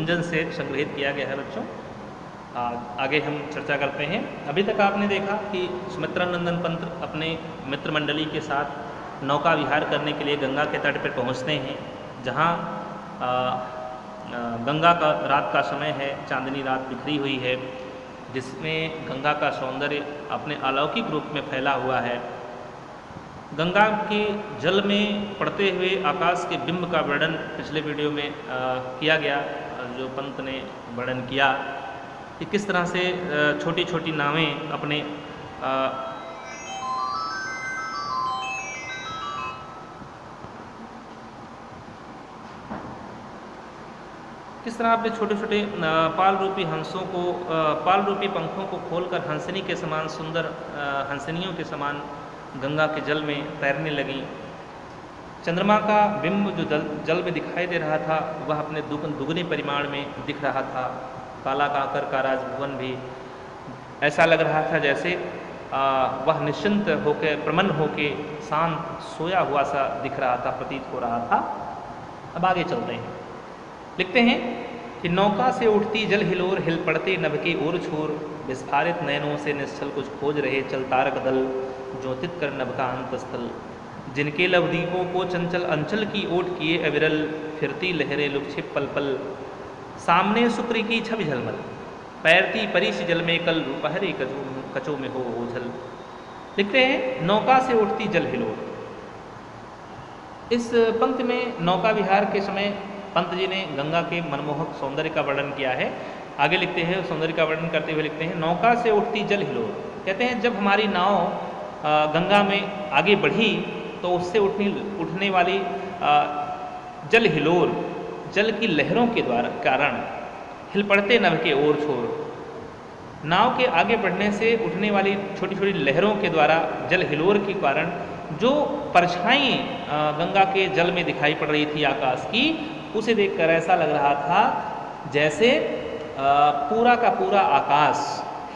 गुंजन से संग्रहित किया गया है बच्चों। आगे हम चर्चा करते हैं। अभी तक आपने देखा कि सुमित्रा नंदन पंत अपने मित्र मंडली के साथ नौका विहार करने के लिए गंगा के तट पर पहुंचते हैं, जहां गंगा का रात का समय है, चांदनी रात बिखरी हुई है, जिसमें गंगा का सौंदर्य अपने अलौकिक रूप में फैला हुआ है। गंगा के जल में पड़ते हुए आकाश के बिंब का वर्णन पिछले वीडियो में किया गया, जो पंत ने वर्णन किया कि किस तरह से छोटी छोटी नावें अपने किस तरह अपने छोटे छोटे पाल रूपी हंसों को, पाल रूपी पंखों को खोलकर हंसनी के समान सुंदर हंसनियों के समान गंगा के जल में तैरने लगी। चंद्रमा का बिंब जो जल में दिखाई दे रहा था वह अपने दुगने परिमाण में दिख रहा था। काला काकर का राजभवन भी ऐसा लग रहा था जैसे वह निश्चिंत होकर, प्रमन्न होकर शांत सोया हुआ सा दिख रहा था, प्रतीत हो रहा था। अब आगे चलते हैं। लिखते हैं कि नौका से उठती जल हिलोर, हिल पड़ते नभ के ओर छोर, विस्फारित नयनों से निश्चल कुछ खोज रहे चल तारक दल, ज्योतित कर नभ का अंतस्थल, जिनके लवदीपों को चंचल अंचल की ओट किए अविरल, फिरती लहरें लुक्षिप पल पल, सामने शुक्र की छवि झलमल, पैरती परिश जल में कल रूपहरे कचों में हो ओझल। लिखते हैं नौका से उठती जल हिलोर। इस पंक्ति में नौका विहार के समय पंत जी ने गंगा के मनमोहक सौंदर्य का वर्णन किया है। आगे लिखते हैं, सौंदर्य का वर्णन करते हुए लिखते हैं, नौका से उठती जल हिलोर। कहते हैं जब हमारी नाव गंगा में आगे बढ़ी तो उससे उठने वाली जल हिलोर, जल की लहरों के कारण, हिल पड़ते नभ के ओर छोर, नाव के आगे बढ़ने से उठने वाली छोटी छोटी लहरों के द्वारा जल हिलोर के कारण जो परछाई गंगा के जल में दिखाई पड़ रही थी आकाश की, उसे देखकर ऐसा लग रहा था जैसे पूरा का पूरा आकाश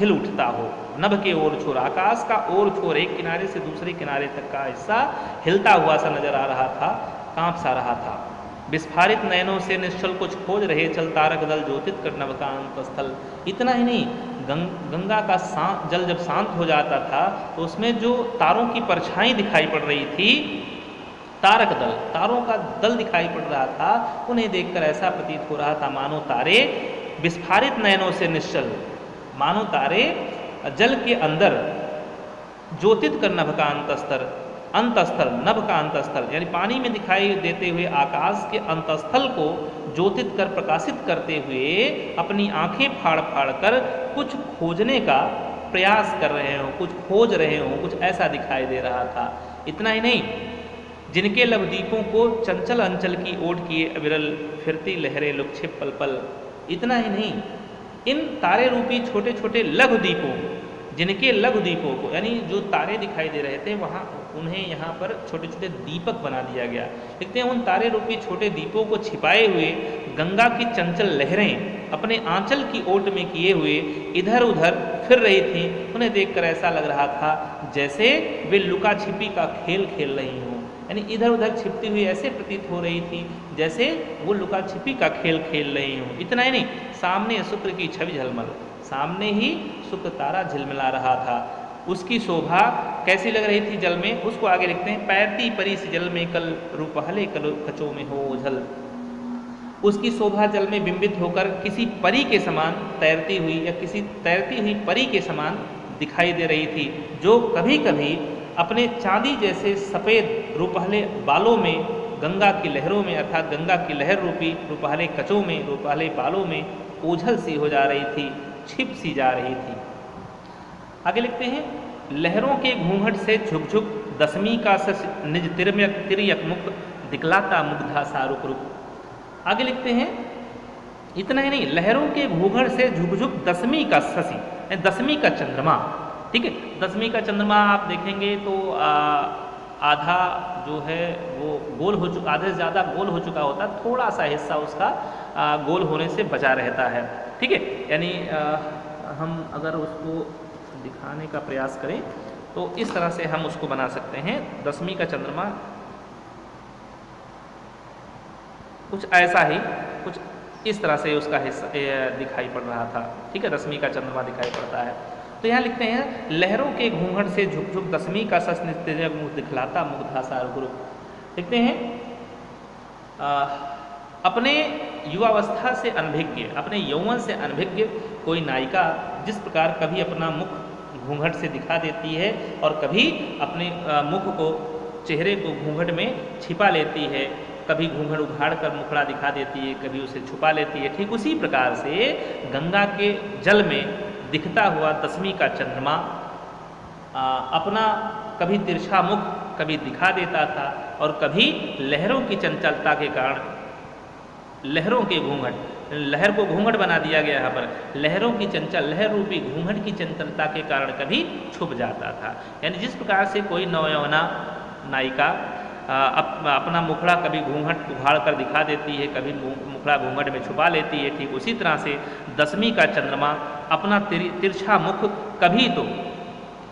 हिल उठता हो। नभ के ओर छोर, आकाश का ओर छोर, एक किनारे से दूसरे किनारे तक का हिस्सा हिलता हुआ सा नजर आ रहा था, कांप सा रहा था। विस्फारित नयनों से निश्चल कुछ खोज रहे चल तारक दल, ज्योतित कर नभ का अंतस्थल। इतना ही नहीं, गंगा का जल जब शांत हो जाता था तो उसमें जो तारों की परछाई दिखाई पड़ रही थी, तारक दल, तारों का दल दिखाई पड़ रहा था, उन्हें देखकर ऐसा प्रतीत हो रहा था मानो तारे विस्फारित नयनों से निश्चल, मानो तारे जल के अंदर ज्योतित कर नभ का अंतस्थल, नभ का अंतस्थल यानी पानी में दिखाई देते हुए आकाश के अंतस्थल को ज्योतित कर, प्रकाशित करते हुए अपनी आंखें फाड़ फाड़ कर कुछ खोजने का प्रयास कर रहे हो, कुछ खोज रहे हो, कुछ ऐसा दिखाई दे रहा था। इतना ही नहीं, जिनके लवदीपों को चंचल अंचल की ओट किए अविरल, फिरती लहरें लुक्षिप पल पल। इतना ही नहीं, इन तारे रूपी छोटे छोटे लघु दीपों, जिनके लघु दीपों को, यानी जो तारे दिखाई दे रहे थे वहाँ, उन्हें यहाँ पर छोटे छोटे दीपक बना दिया गया। देखते हैं उन तारे रूपी छोटे दीपों को छिपाए हुए गंगा की चंचल लहरें अपने आंचल की ओट में किए हुए इधर उधर फिर रही थी। उन्हें देखकर ऐसा लग रहा था जैसे वे लुका छिपी का खेल खेल रही हों, यानी इधर उधर छिपती हुई ऐसे प्रतीत हो रही थी जैसे वो लुका छिपी का खेल खेल रही हों। इतना ही नहीं, सामने शुक्र की छवि झलमल, सामने ही शुक्र तारा झिलमिला रहा था। उसकी शोभा कैसी लग रही थी जल में, उसको आगे लिखते हैं, पैरती परिस जल में कल रूपहले कचों में हो ओझल। उसकी शोभा जल में बिंबित होकर किसी परी के समान तैरती हुई, या किसी तैरती हुई परी के समान दिखाई दे रही थी, जो कभी कभी अपने चांदी जैसे सफ़ेद रूपहले बालों में गंगा की लहरों में, अर्थात गंगा की लहर रूपी रूपहले कचों में, रूपहले बालों में ओझल सी हो जा रही थी, छिप सी जा रही थी। आगे लिखते हैं, लहरों के घूंघट से झुक झुक दसवीं का सस निज तिर्यक मुख दिखलाता मुग्धा सारुक रुक। आगे लिखते हैं, इतना ही नहीं, लहरों के घूंघट से झुक झुक दसवीं का शशि, दसवीं का चंद्रमा, ठीक है, दसवीं का चंद्रमा आप देखेंगे तो आधा जो है वो गोल हो चुका, आधे से ज़्यादा गोल हो चुका होता, थोड़ा सा हिस्सा उसका गोल होने से बचा रहता है, ठीक है। यानी हम अगर उसको दिखाने का प्रयास करें तो इस तरह से हम उसको बना सकते हैं। दसवीं का चंद्रमा कुछ ऐसा ही, कुछ इस तरह से उसका हिस्सा दिखाई पड़ रहा था। ठीक है, दसवीं का चंद्रमा दिखाई पड़ता है। तो यहाँ लिखते हैं लहरों के घूंघट से झुक झुक दसवीं का सस नित्य मुख दिखलाता मुग्धा सार गुरु। लिखते हैं अपने युवावस्था से अनभिज्ञ, अपने यौवन से अनभिज्ञ कोई नायिका जिस प्रकार कभी अपना मुख घूंघट से दिखा देती है और कभी अपने मुख को, चेहरे को घूंघट में छिपा लेती है, कभी घूंघट उघाड़ कर मुखड़ा दिखा देती है, कभी उसे छुपा लेती है, ठीक उसी प्रकार से गंगा के जल में दिखता हुआ दसवीं का चंद्रमा अपना कभी तिरछा मुख कभी दिखा देता था और कभी लहरों की चंचलता के कारण, लहरों के घूंघट, लहर को घूंघट बना दिया गया यहाँ पर, लहरों की चंचल, लहर रूपी घूंघट की चंचलता के कारण कभी छुप जाता था। यानी जिस प्रकार से कोई नवयौवना नायिका अपना मुखड़ा कभी घूंघट उघाड़ कर दिखा देती है, कभी मुखड़ा घूंघट में छुपा लेती है, ठीक उसी तरह से दसवीं का चंद्रमा अपना तिरछा मुख कभी तो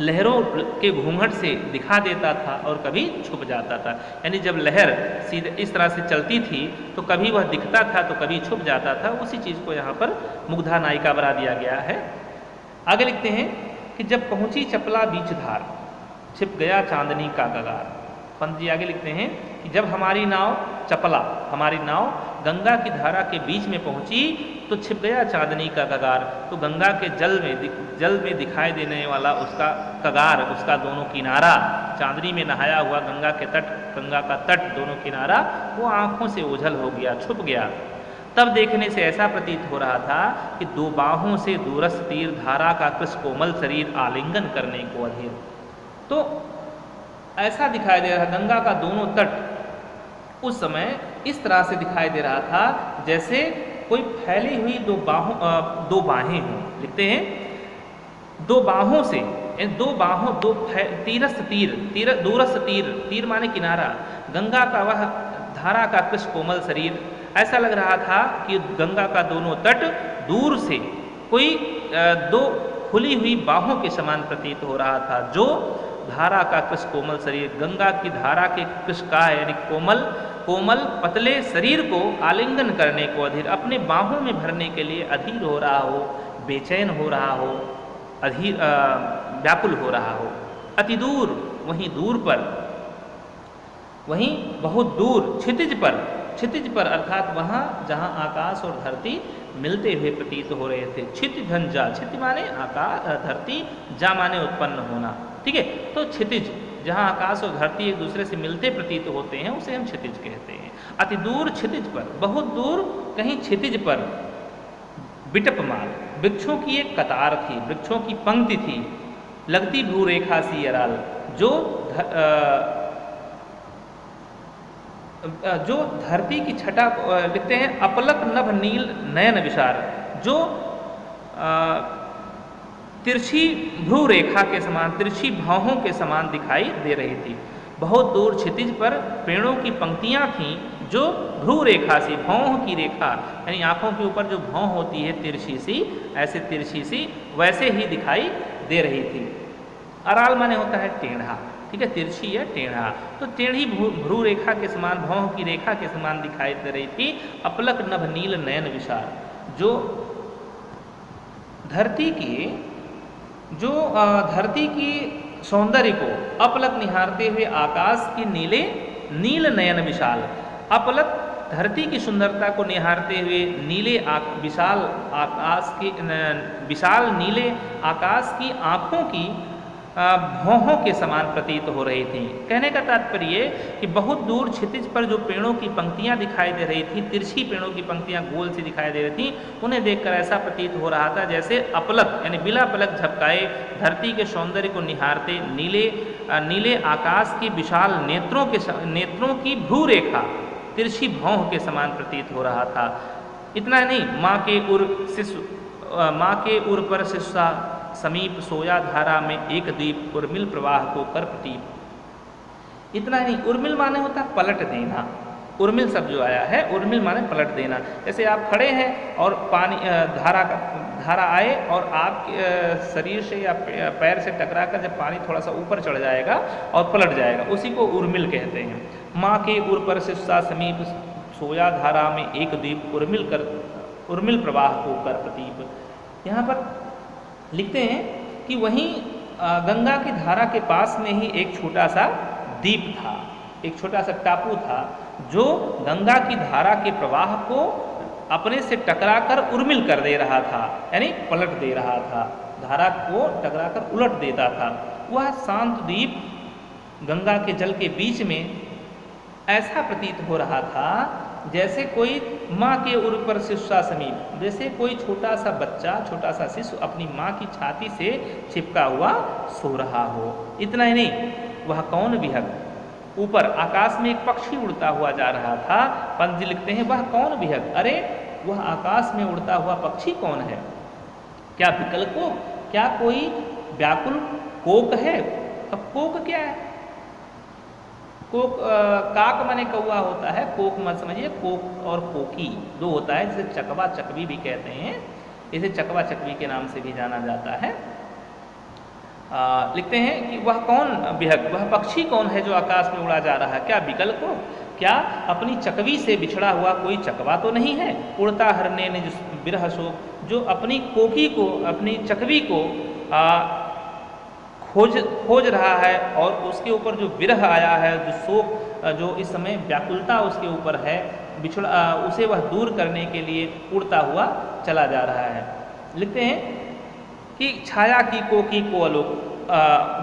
लहरों के घूंघट से दिखा देता था और कभी छुप जाता था। यानी जब लहर सीधे इस तरह से चलती थी तो कभी वह दिखता था तो कभी छुप जाता था। उसी चीज़ को यहाँ पर मुग्धा नायिका बना दिया गया है। आगे लिखते हैं कि जब पहुँची चपला बीच धार छिप गया चांदनी का कगार। पंत जी आगे लिखते हैं कि जब हमारी नाव चपला, हमारी नाव गंगा की धारा के बीच में पहुंची तो छिप गया चांदनी का कगार। तो गंगा के जल में दिखाई देने वाला उसका कगार, उसका दोनों किनारा, चांदनी में नहाया हुआ गंगा के तट, गंगा का तट दोनों किनारा वो आंखों से ओझल हो गया, छुप गया। तब देखने से ऐसा प्रतीत हो रहा था कि दो बाहों से दूरस्थ तीर धारा का कृष्ण कोमल शरीर आलिंगन करने को अधीर। तो ऐसा दिखाई दे रहा, गंगा का दोनों तट उस समय इस तरह से दिखाई दे रहा था जैसे कोई फैली हुई दो बाहें हों। लिखते हैं दो बाहों से, दो तीरस्थ तीर, दूरस्थ तीर माने किनारा, गंगा का वह धारा का कृष्ण कोमल शरीर, ऐसा लग रहा था कि गंगा का दोनों तट दूर से कोई दो खुली हुई बाहों के समान प्रतीत हो रहा था, जो धारा का कृष्ण कोमल शरीर, गंगा की धारा के कृष्ण का यानी कोमल पतले शरीर को आलिंगन करने को अधीर, अपने बाहों में भरने के लिए अधीर हो रहा हो, बेचैन हो रहा हो, अधीर व्याकुल हो रहा हो। अति दूर, वहीं दूर पर, वहीं बहुत दूर क्षितिज पर अर्थात वहाँ जहाँ आकाश और धरती मिलते हुए प्रतीत हो रहे थे। क्षितिज जा, क्षिति माने आकाश, धरती, जा माने उत्पन्न होना। ठीक है, तो क्षितिज जहाँ आकाश और धरती एक दूसरे से मिलते प्रतीत होते हैं उसे हम क्षितिज कहते हैं। अति दूर क्षितिज पर, बहुत दूर कहीं क्षितिज पर बिटपमाल वृक्षों की एक कतार थी, वृक्षों की पंक्ति थी, लगती भूरेखा सी अराल, जो धरती की छटा, लिखते हैं अपलक नभ नील नयन विशार, जो तिरछी भ्रू रेखा के समान, तिरछी भौहों के समान दिखाई दे रही थी। बहुत दूर क्षितिज पर पेड़ों की पंक्तियां थीं जो भ्रू रेखा सी, भौं की रेखा यानी आंखों के ऊपर जो भौं होती है तिरछी सी, ऐसे तिरछी सी वैसे ही दिखाई दे रही थी। अराल माने होता है टेढ़ा, ठीक है, तिरछी या टेढ़ा, तो टेढ़ी भ्रू रेखा के समान, भौं की रेखा के समान दिखाई दे रही थी। अपलक नभ नील नयन विशाल, जो धरती की सौंदर्य को अपलक निहारते हुए आकाश की नील नयन विशाल, अपलक धरती की सुंदरता को निहारते हुए विशाल नीले आकाश की आँखों की भौहों के समान प्रतीत हो रही थी। कहने का तात्पर्य कि बहुत दूर क्षितिज पर जो पेड़ों की पंक्तियां दिखाई दे रही थी, तिरछी पेड़ों की पंक्तियां गोल सी दिखाई दे रही थी, उन्हें देखकर ऐसा प्रतीत हो रहा था जैसे अपलक यानी बिला पलक झपकाए धरती के सौंदर्य को निहारते नीले आकाश की विशाल नेत्रों की भ्रू रेखा तिरछी भौं के समान प्रतीत हो रहा था। इतना नहीं, माँ के उर पर शिष्या समीप सोया धारा में एक द्वीप उर्मिल प्रवाह को कर प्रतीप। इतना नहीं, उर्मिल माने होता पलट देना, उर्मिल शब्द जो आया है उर्मिल माने पलट देना। जैसे आप खड़े हैं और पानी धारा आए और आपके शरीर से या पैर से टकरा कर जब पानी थोड़ा सा ऊपर चढ़ जाएगा और पलट जाएगा, उसी को उर्मिल कहते हैं। माँ के उर पर शिष्या समीप सोया धारा में एक द्वीप उर्मिल प्रवाह को कर प्रतीप। यहाँ पर लिखते हैं कि वहीं गंगा की धारा के पास में ही एक छोटा सा द्वीप था, एक छोटा सा टापू था जो गंगा की धारा के प्रवाह को अपने से टकराकर उर्मिल कर दे रहा था, यानी पलट दे रहा था, धारा को टकराकर उलट देता था। वह शांत द्वीप गंगा के जल के बीच में ऐसा प्रतीत हो रहा था जैसे कोई माँ के उर पर शिशुआ समीप, जैसे कोई छोटा सा बच्चा, छोटा सा शिशु अपनी माँ की छाती से चिपका हुआ सो रहा हो। इतना ही नहीं, वह कौन विहग, ऊपर आकाश में एक पक्षी उड़ता हुआ जा रहा था। पंत जी लिखते हैं वह कौन विहग, अरे वह आकाश में उड़ता हुआ पक्षी कौन है? क्या विकल कोक, क्या कोई व्याकुल कोक है? अब कोक क्या है? कोक काक माने कौआ होता है, कोक मत समझिए, कोक और कोकी दो होता है, जिसे चकवा चकवी भी कहते हैं, इसे चकवा चकवी के नाम से भी जाना जाता है। लिखते हैं कि वह कौन विहग, वह पक्षी कौन है जो आकाश में उड़ा जा रहा है? क्या विकल को, क्या अपनी चकवी से बिछड़ा हुआ कोई चकवा तो नहीं है? उड़ता हरने निज बिरह शोक, जो अपनी कोकी को, अपनी चकवी को खोज रहा है और उसके ऊपर जो विरह आया है, जो शोक, जो इस समय व्याकुलता उसके ऊपर है, बिछड़ा, उसे वह दूर करने के लिए उड़ता हुआ चला जा रहा है। लिखते हैं कि छाया की कोकी को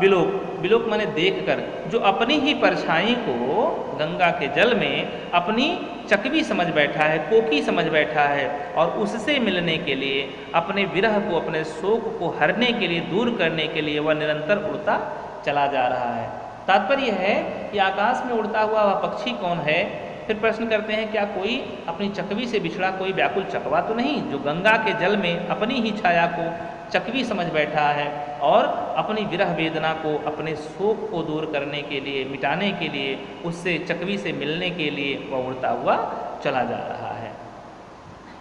बिलोक, बिलोक माने देखकर, जो अपनी ही परछाई को गंगा के जल में अपनी चकवी समझ बैठा है, कोकी समझ बैठा है, और उससे मिलने के लिए, अपने विरह को, अपने शोक को हरने के लिए, दूर करने के लिए वह निरंतर उड़ता चला जा रहा है। तात्पर्य है कि आकाश में उड़ता हुआ वह पक्षी कौन है? फिर प्रश्न करते हैं क्या कोई अपनी चकवी से बिछड़ा कोई व्याकुल चकवा तो नहीं, जो गंगा के जल में अपनी ही छाया को चकवी समझ बैठा है और अपनी विरह वेदना को, अपने शोक को दूर करने के लिए, मिटाने के लिए, उससे चकवी से मिलने के लिए वह उड़ता हुआ चला जा रहा है।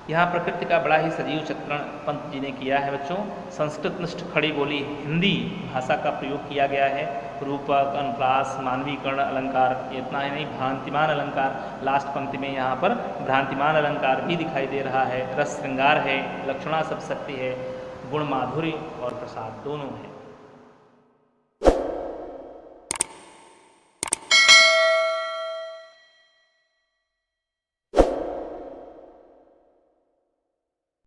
यहाँ प्रकृति का बड़ा ही सजीव चित्रण पंत जी ने किया है बच्चों। संस्कृत निष्ठ खड़ी बोली हिंदी भाषा का प्रयोग किया गया है। रूपक, अनुप्रास, मानवीकरण अलंकार, इतना ही नहीं, भ्रांतिमान अलंकार, लास्ट पंक्ति में यहाँ पर भ्रांतिमान अलंकार भी दिखाई दे रहा है। रस श्रृंगार है, लक्षणा सब शक्ति है, गुण माधुर्य और प्रसाद दोनों है।